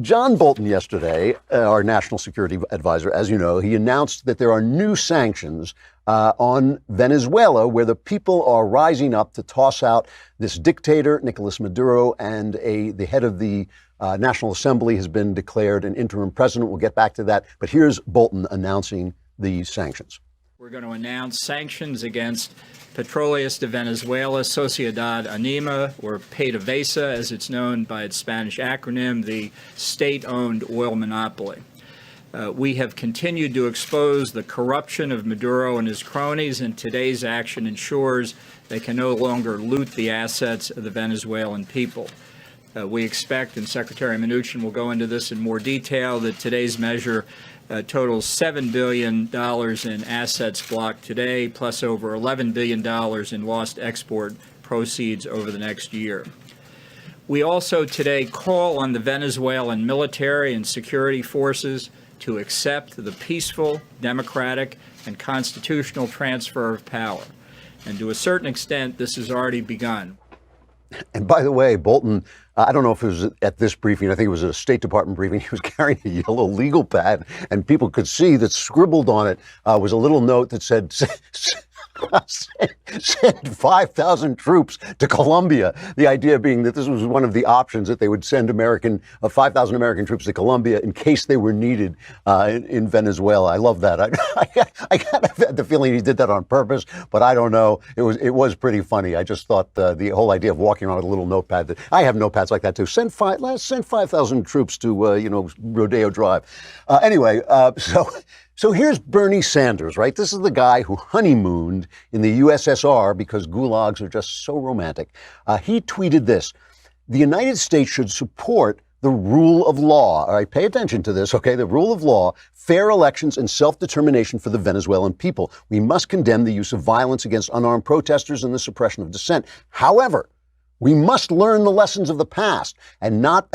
John Bolton yesterday, our national security advisor, as you know, he announced that there are new sanctions on Venezuela, where the people are rising up to toss out this dictator, Nicolas Maduro, and the head of the National Assembly has been declared an interim president. We'll get back to that. But here's Bolton announcing these sanctions. We're going to announce sanctions against Petroleos de Venezuela, Sociedad Anima, or PDVSA, as it's known by its Spanish acronym, the state-owned oil monopoly. We have continued to expose the corruption of Maduro and his cronies, and today's action ensures they can no longer loot the assets of the Venezuelan people. We expect, and Secretary Mnuchin will go into this in more detail, that today's measure totals $7 billion in assets blocked today, plus over $11 billion in lost export proceeds over the next year. We also today call on the Venezuelan military and security forces to accept the peaceful, democratic, and constitutional transfer of power. And to a certain extent, this has already begun. And by the way, Bolton, I don't know if it was at this briefing, I think it was at a State Department briefing, he was carrying a yellow legal pad, and people could see that scribbled on it was a little note that said, send 5,000 troops to Colombia. The idea being that this was one of the options, that they would send 5,000 American troops to Colombia in case they were needed in Venezuela. I love that. I kind of had the feeling he did that on purpose, but I don't know. It was pretty funny. I just thought the whole idea of walking around with a little notepad. I have notepads like that too. Send 5,000 troops to Rodeo Drive. Anyway, So here's Bernie Sanders, right? This is the guy who honeymooned in the USSR because gulags are just so romantic. He tweeted this: the United States should support the rule of law. All right, pay attention to this, okay? The rule of law, fair elections, and self-determination for the Venezuelan people. We must condemn the use of violence against unarmed protesters and the suppression of dissent. However, we must learn the lessons of the past and not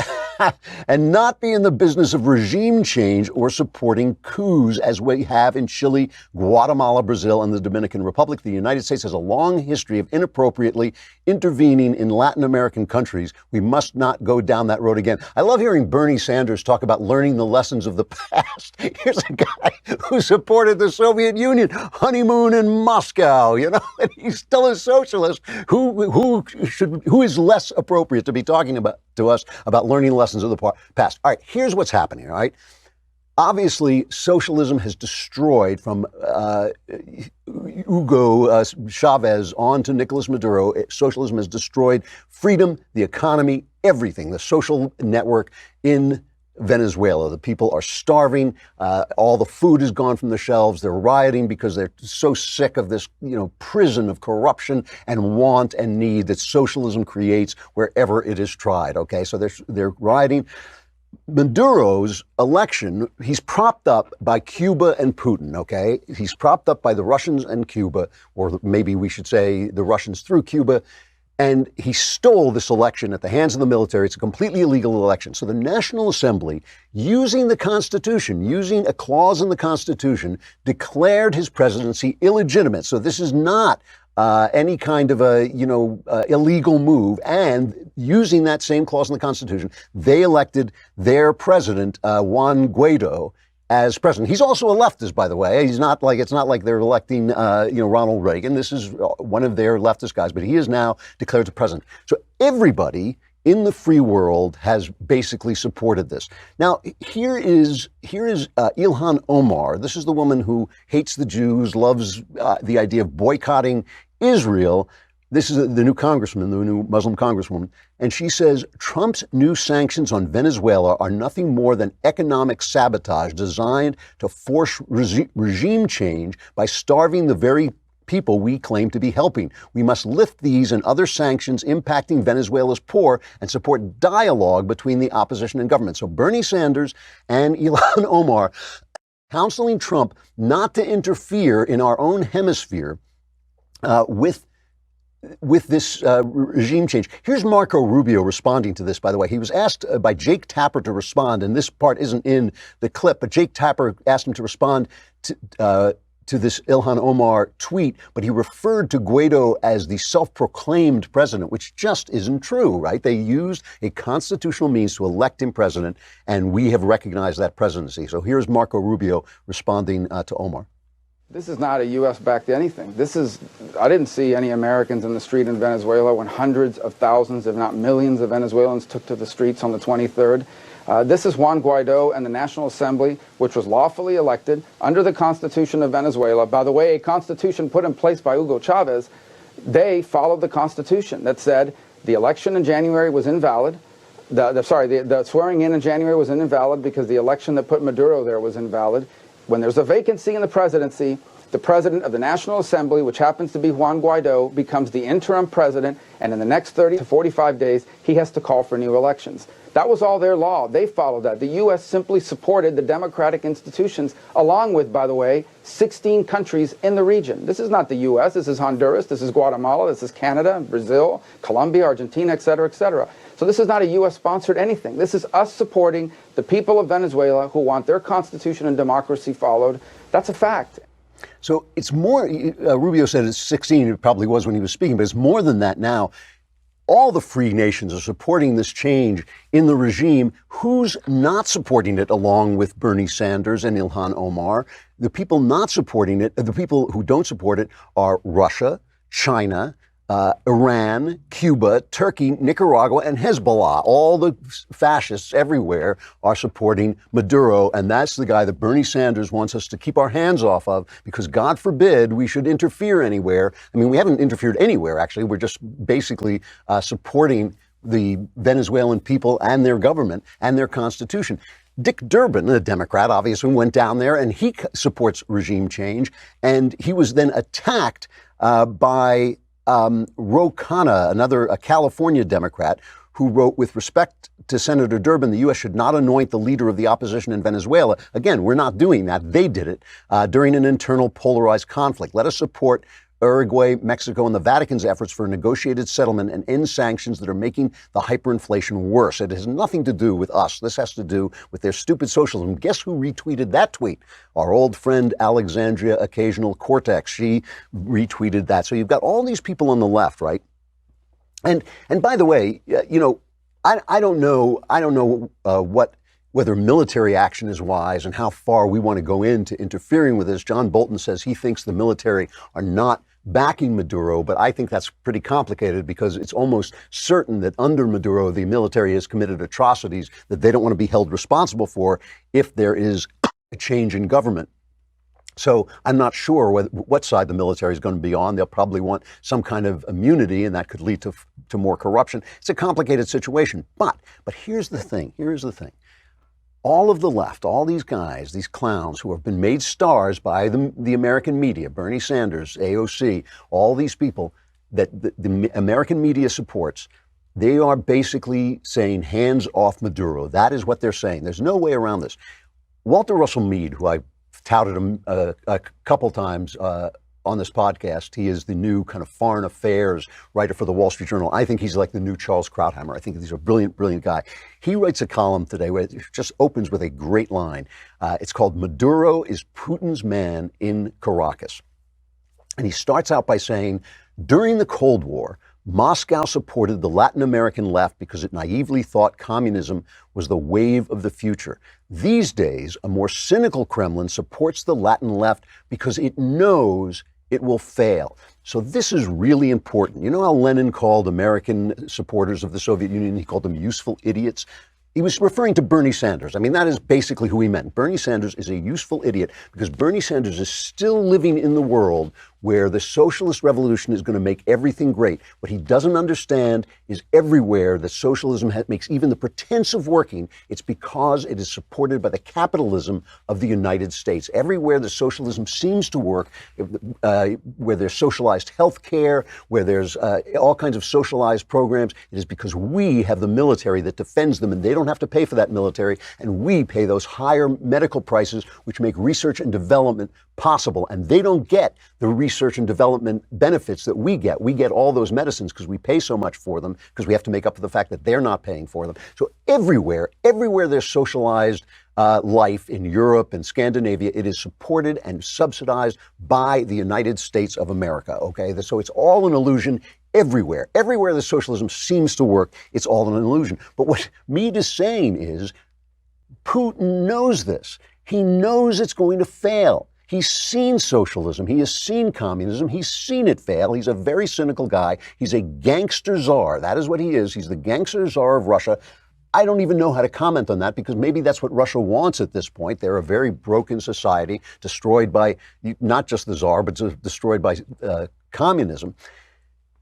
be in the business of regime change or supporting coups as we have in Chile, Guatemala, Brazil, and the Dominican Republic. The United States has a long history of inappropriately intervening in Latin American countries. We must not go down that road again. I love hearing Bernie Sanders talk about learning the lessons of the past. Here's a guy who supported the Soviet Union, honeymoon in Moscow, and he's still a socialist. Who is less appropriate to be talking to us about learning lessons of the past? All right, here's what's happening, all right? Obviously, socialism has destroyed, from Hugo Chavez on to Nicolas Maduro, socialism has destroyed freedom, the economy, everything, the social network in Venezuela. The people are starving. All the food is gone from the shelves. They're rioting because they're so sick of this, prison of corruption and want and need that socialism creates wherever it is tried. Okay, so they're rioting. Maduro's election, he's propped up by Cuba and Putin, okay? He's propped up by the Russians and Cuba, or maybe we should say the Russians through Cuba. And he stole this election at the hands of the military. It's a completely illegal election. So the National Assembly, using the Constitution, using a clause in the Constitution, declared his presidency illegitimate. So this is not any kind of illegal move. And using that same clause in the Constitution, they elected their president, Juan Guaido, as president. He's also a leftist, by the way. It's not like they're electing, Ronald Reagan. This is one of their leftist guys, but he is now declared the president. So everybody in the free world has basically supported this. Now, here is Ilhan Omar. This is the woman who hates the Jews, loves the idea of boycotting Israel. This is the new congressman, the new Muslim congresswoman. And she says Trump's new sanctions on Venezuela are nothing more than economic sabotage designed to force regime change by starving the very people we claim to be helping. We must lift these and other sanctions impacting Venezuela's poor and support dialogue between the opposition and government. So Bernie Sanders and Ilhan Omar counseling Trump not to interfere in our own hemisphere with this regime change. Here's Marco Rubio responding to this, by the way. He was asked by Jake Tapper to respond, and this part isn't in the clip, but Jake Tapper asked him to respond to this Ilhan Omar tweet, but he referred to Guaido as the self-proclaimed president, which just isn't true, right? They used a constitutional means to elect him president, and we have recognized that presidency. So here's Marco Rubio responding to Omar. This is not a U.S.-backed anything. I didn't see any Americans in the street in Venezuela when hundreds of thousands, if not millions, of Venezuelans took to the streets on the 23rd. This is Juan Guaido and the National Assembly, which was lawfully elected under the Constitution of Venezuela. By the way, a constitution put in place by Hugo Chavez. They followed the Constitution that said the election in January was invalid. The swearing in January was invalid because the election that put Maduro there was invalid. When there's a vacancy in the presidency, the president of the National Assembly, which happens to be Juan Guaido, becomes the interim president, and in the next 30 to 45 days, he has to call for new elections. That was all their law. They followed that. The U.S. simply supported the democratic institutions, along with, by the way, 16 countries in the region. This is not the U.S. This is Honduras. This is Guatemala. This is Canada, Brazil, Colombia, Argentina, et cetera, et cetera. So this is not a U.S.-sponsored anything. This is us supporting the people of Venezuela who want their constitution and democracy followed. That's a fact. So it's more, Rubio said it's 16, it probably was when he was speaking, but it's more than that now. All the free nations are supporting this change in the regime. Who's not supporting it along with Bernie Sanders and Ilhan Omar? The people not supporting it, the people who don't support it are Russia, China, Iran, Cuba, Turkey, Nicaragua, and Hezbollah. All the fascists everywhere are supporting Maduro, and that's the guy that Bernie Sanders wants us to keep our hands off of, because God forbid we should interfere anywhere. I mean, we haven't interfered anywhere, actually. We're just basically supporting the Venezuelan people and their government and their constitution. Dick Durbin, a Democrat, obviously went down there, and he supports regime change, and he was then attacked by Ro Khanna, a California Democrat, who wrote, with respect to Senator Durbin, the U.S. should not anoint the leader of the opposition in Venezuela. Again, we're not doing that. They did it during an internal polarized conflict. Let us support Uruguay, Mexico, and the Vatican's efforts for a negotiated settlement and end sanctions that are making the hyperinflation worse. It has nothing to do with us. This has to do with their stupid socialism. Guess who retweeted that tweet? Our old friend Alexandria Occasional Cortex. She retweeted that. So you've got all these people on the left, right? And by the way, you know, I don't know whether military action is wise and how far we want to go into interfering with this. John Bolton says he thinks the military are not backing Maduro, but I think that's pretty complicated, because it's almost certain that under Maduro, the military has committed atrocities that they don't want to be held responsible for if there is a change in government. So I'm not sure what side the military is going to be on. They'll probably want some kind of immunity, and that could lead to more corruption. It's a complicated situation. But here's the thing. All of the left, all these guys, these clowns who have been made stars by the American media, Bernie Sanders, AOC, all these people that the American media supports, they are basically saying hands off Maduro. That is what they're saying. There's no way around this. Walter Russell Mead, who I've touted him a couple times on this podcast, he is the new kind of foreign affairs writer for the Wall Street Journal. I think he's like the new Charles Krauthammer. I think he's a brilliant, brilliant guy. He writes a column today where it just opens with a great line. It's called "Maduro is Putin's Man in Caracas." And he starts out by saying, during the Cold War, Moscow supported the Latin American left because it naively thought communism was the wave of the future. These days, a more cynical Kremlin supports the Latin left because it knows it will fail. So this is really important. You know how Lenin called American supporters of the Soviet Union, he called them useful idiots? He was referring to Bernie Sanders. I mean, that is basically who he meant. Bernie Sanders is a useful idiot because Bernie Sanders is still living in the world where the socialist revolution is going to make everything great. What he doesn't understand is everywhere that socialism makes even the pretense of working, it's because it is supported by the capitalism of the United States. Everywhere the socialism seems to work, where there's socialized health care, where there's all kinds of socialized programs, it is because we have the military that defends them, and they don't have to pay for that military, and we pay those higher medical prices, which make research and development possible, and they don't get the research research and development benefits that we get. We get all those medicines because we pay so much for them, because we have to make up for the fact that they're not paying for them. So everywhere there's socialized life in Europe and Scandinavia, it is supported and subsidized by the United States of America, okay? So it's all an illusion everywhere. Everywhere the socialism seems to work, it's all an illusion. But what Mead is saying is Putin knows this. He knows it's going to fail. He's seen socialism. He has seen communism. He's seen it fail. He's a very cynical guy. He's a gangster czar. That is what he is. He's the gangster czar of Russia. I don't even know how to comment on that, because maybe that's what Russia wants at this point. They're a very broken society, destroyed by not just the czar, but destroyed by communism.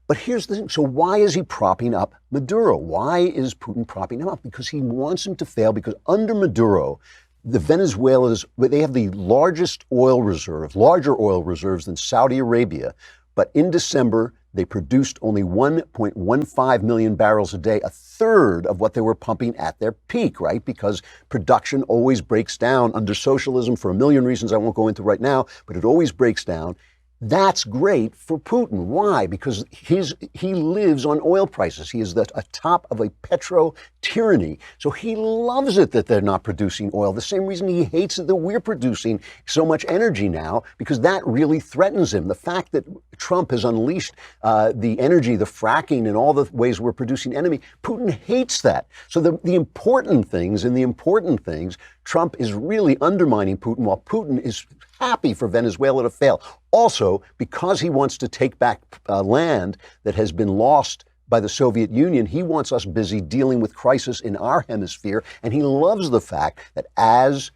But here's the thing. So why is he propping up Maduro? Why is Putin propping him up? Because he wants him to fail, because under Maduro, the Venezuelans, they have the largest oil reserve, larger oil reserves than Saudi Arabia. But in December, they produced only 1.15 million barrels a day, a third of what they were pumping at their peak, right? Because production always breaks down under socialism for a million reasons I won't go into right now, but it always breaks down. That's great for Putin. Why? Because he lives on oil prices. He is a top of a petro tyranny. So he loves it that they're not producing oil. The same reason he hates it that we're producing so much energy now, because that really threatens him. The fact that Trump has unleashed the energy, the fracking, and all the ways we're producing energy, Putin hates that. So the important things, Trump is really undermining Putin, while Putin is happy for Venezuela to fail. Also, because he wants to take back land that has been lost by the Soviet Union, he wants us busy dealing with crisis in our hemisphere. And he loves the fact that as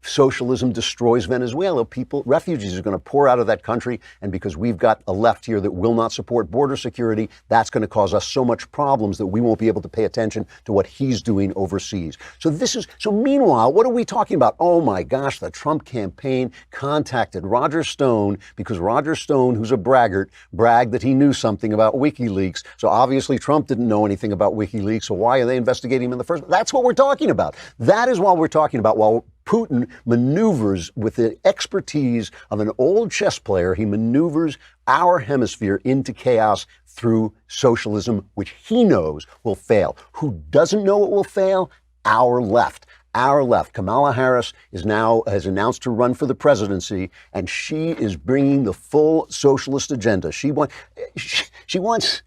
socialism destroys Venezuela, refugees are going to pour out of that country. And because we've got a left here that will not support border security, that's going to cause us so much problems that we won't be able to pay attention to what he's doing overseas. So meanwhile, what are we talking about? Oh my gosh, the Trump campaign contacted Roger Stone, because Roger Stone, who's a braggart, bragged that he knew something about WikiLeaks. So obviously Trump didn't know anything about WikiLeaks. So why are they investigating him in the first place? That's what we're talking about. That is what we're talking about. While Putin maneuvers with the expertise of an old chess player, he maneuvers our hemisphere into chaos through socialism, which he knows will fail. Who doesn't know it will fail? Our left. Our left. Kamala Harris has announced to run for the presidency, and she is bringing the full socialist agenda. She wants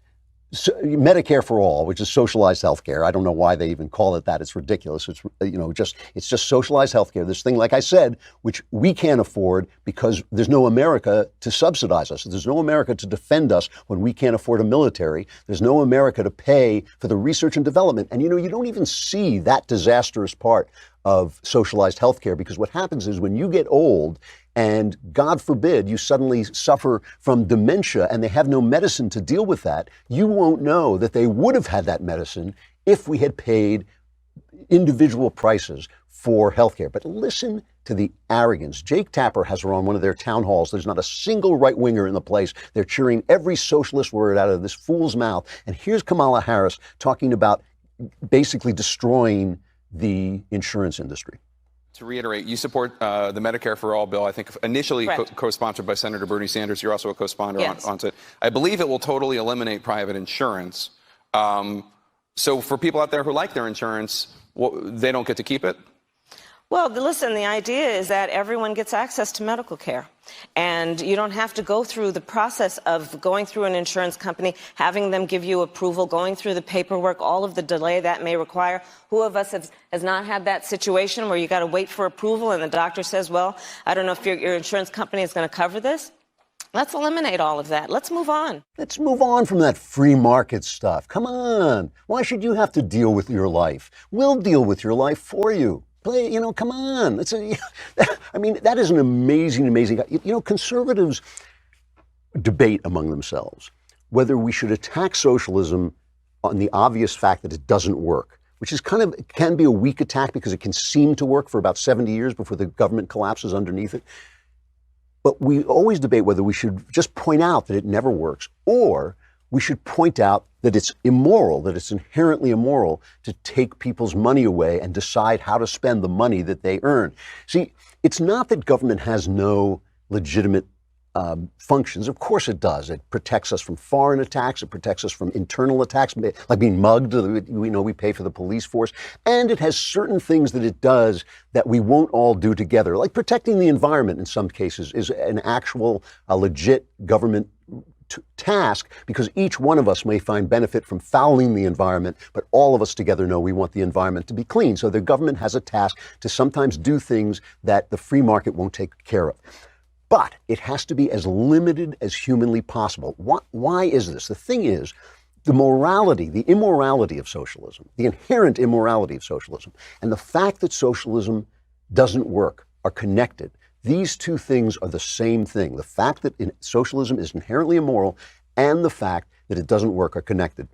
Medicare for all, which is socialized health care. I don't know why they even call it that. It's ridiculous. It's just socialized health care. This thing, like I said, which we can't afford because there's no America to subsidize us. There's no America to defend us when we can't afford a military. There's no America to pay for the research and development. And you don't even see that disastrous part of socialized health care, because what happens is when you get old and God forbid you suddenly suffer from dementia and they have no medicine to deal with that, you won't know that they would have had that medicine if we had paid individual prices for healthcare. But listen to the arrogance. Jake Tapper has her on one of their town halls. There's not a single right-winger in the place. They're cheering every socialist word out of this fool's mouth. And here's Kamala Harris talking about basically destroying the insurance industry. To reiterate, you support the Medicare for All bill, I think initially co-sponsored by Senator Bernie Sanders. You're also a co-sponsor on it. I believe it will totally eliminate private insurance. So for people out there who like their insurance, they don't get to keep it? Well, listen, the idea is that everyone gets access to medical care. And you don't have to go through the process of going through an insurance company, having them give you approval, going through the paperwork, all of the delay that may require. Who of us has not had that situation where you got to wait for approval and the doctor says, well, I don't know if your insurance company is going to cover this? Let's eliminate all of that. Let's move on. Let's move on from that free market stuff. Come on. Why should you have to deal with your life? We'll deal with your life for you. Come on. That is an amazing. Conservatives debate among themselves whether we should attack socialism on the obvious fact that it doesn't work, which is can be a weak attack because it can seem to work for about 70 years before the government collapses underneath it. But we always debate whether we should just point out that it never works, or we should point out that it's immoral, that it's inherently immoral to take people's money away and decide how to spend the money that they earn. See, it's not that government has no legitimate functions? Of course it does. It protects us from foreign attacks. It protects us from internal attacks, like being mugged. We know we pay for the police force. And it has certain things that it does that we won't all do together, like protecting the environment in some cases is an actual, legit government task, because each one of us may find benefit from fouling the environment, but all of us together know we want the environment to be clean. So the government has a task to sometimes do things that the free market won't take care of. But it has to be as limited as humanly possible. Why is this? The thing is, the morality, the immorality of socialism, the inherent immorality of socialism, and the fact that socialism doesn't work are connected. These two things are the same thing. The fact that socialism is inherently immoral and the fact that it doesn't work are connected.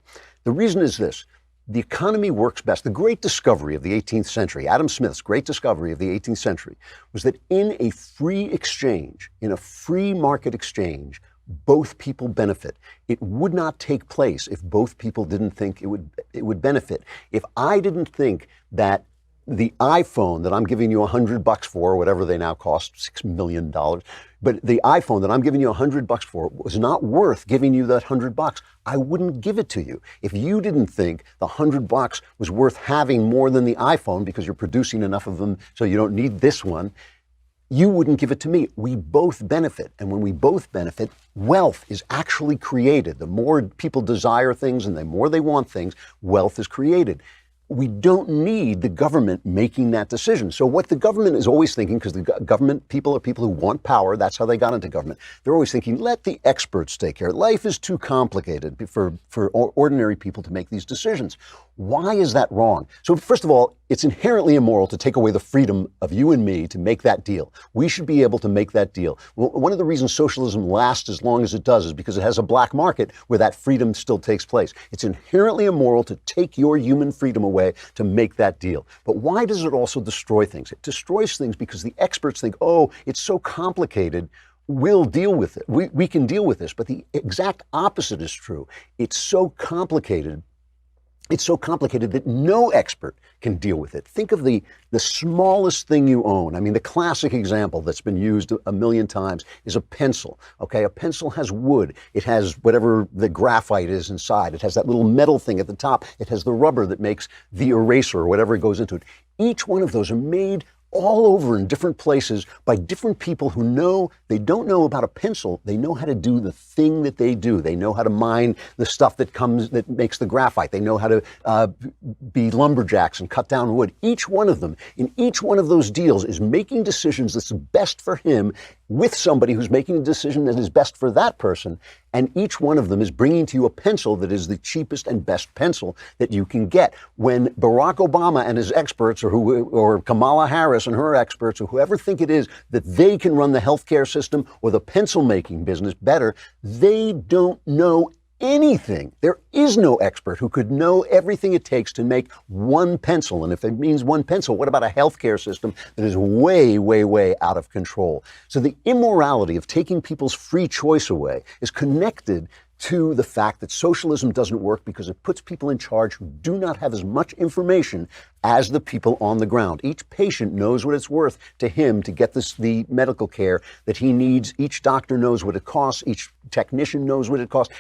The reason is this. The economy works best. The great discovery of the 18th century, Adam Smith's great discovery of the 18th century, was that in a free exchange, in a free market exchange, both people benefit. It would not take place if both people didn't think it would benefit. If I didn't think that the iPhone that I'm giving you $100 for, or whatever they now cost, $6 million, but the iPhone that I'm giving you $100 for was not worth giving you that $100, I wouldn't give it to you. If you didn't think the $100 was worth having more than the iPhone because you're producing enough of them so you don't need this one, you wouldn't give it to me. We both benefit. And when we both benefit, wealth is actually created. The more people desire things and the more they want things, wealth is created. We don't need the government making that decision. So what the government is always thinking, because the government people are people who want power, that's how they got into government. They're always thinking, let the experts take care. Life is too complicated for ordinary people to make these decisions. Why is that wrong? So first of all, it's inherently immoral to take away the freedom of you and me to make that deal. We should be able to make that deal. Well, one of the reasons socialism lasts as long as it does is because it has a black market where that freedom still takes place. It's inherently immoral to take your human freedom away to make that deal. But why does it also destroy things? It destroys things because the experts think, oh, it's so complicated, we'll deal with it. We can deal with this. But the exact opposite is true. It's so complicated that no expert can deal with it. Think of the smallest thing you own. I mean, the classic example that's been used a million times is a pencil. Okay, a pencil has wood. It has whatever the graphite is inside. It has that little metal thing at the top. It has the rubber that makes the eraser or whatever goes into it. Each one of those are made all over in different places by different people who know, they don't know about a pencil, they know how to do the thing that they do. They know how to mine the stuff that makes the graphite. They know how to be lumberjacks and cut down wood. Each one of them, in each one of those deals, is making decisions that's best for him with somebody who's making a decision that is best for that person. And each one of them is bringing to you a pencil that is the cheapest and best pencil that you can get. When Barack Obama and his experts, or Kamala Harris and her experts, or whoever think it is that they can run the healthcare system or the pencil making business better, they don't know anything. There is no expert who could know everything it takes to make one pencil. And if it means one pencil, what about a healthcare system that is way, way, way out of control? So the immorality of taking people's free choice away is connected to the fact that socialism doesn't work because it puts people in charge who do not have as much information as the people on the ground. Each patient knows what it's worth to him to get the medical care that he needs. Each doctor knows what it costs. Each technician knows what it costs.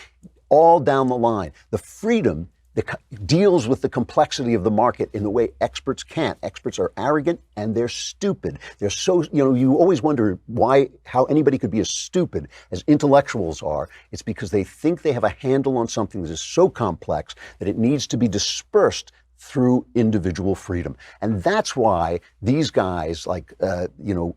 All down the line. The freedom that deals with the complexity of the market in the way experts can't. Experts are arrogant and they're stupid. They're so, you always wonder how anybody could be as stupid as intellectuals are. It's because they think they have a handle on something that is so complex that it needs to be dispersed through individual freedom. And that's why these guys like,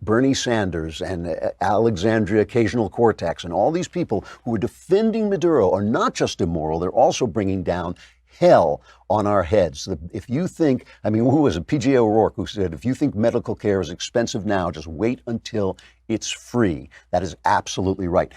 Bernie Sanders and Alexandria Ocasio-Cortez and all these people who are defending Maduro are not just immoral, they're also bringing down hell on our heads. If you think, who was it? P.J. O'Rourke, who said, if you think medical care is expensive now, just wait until it's free. That is absolutely right.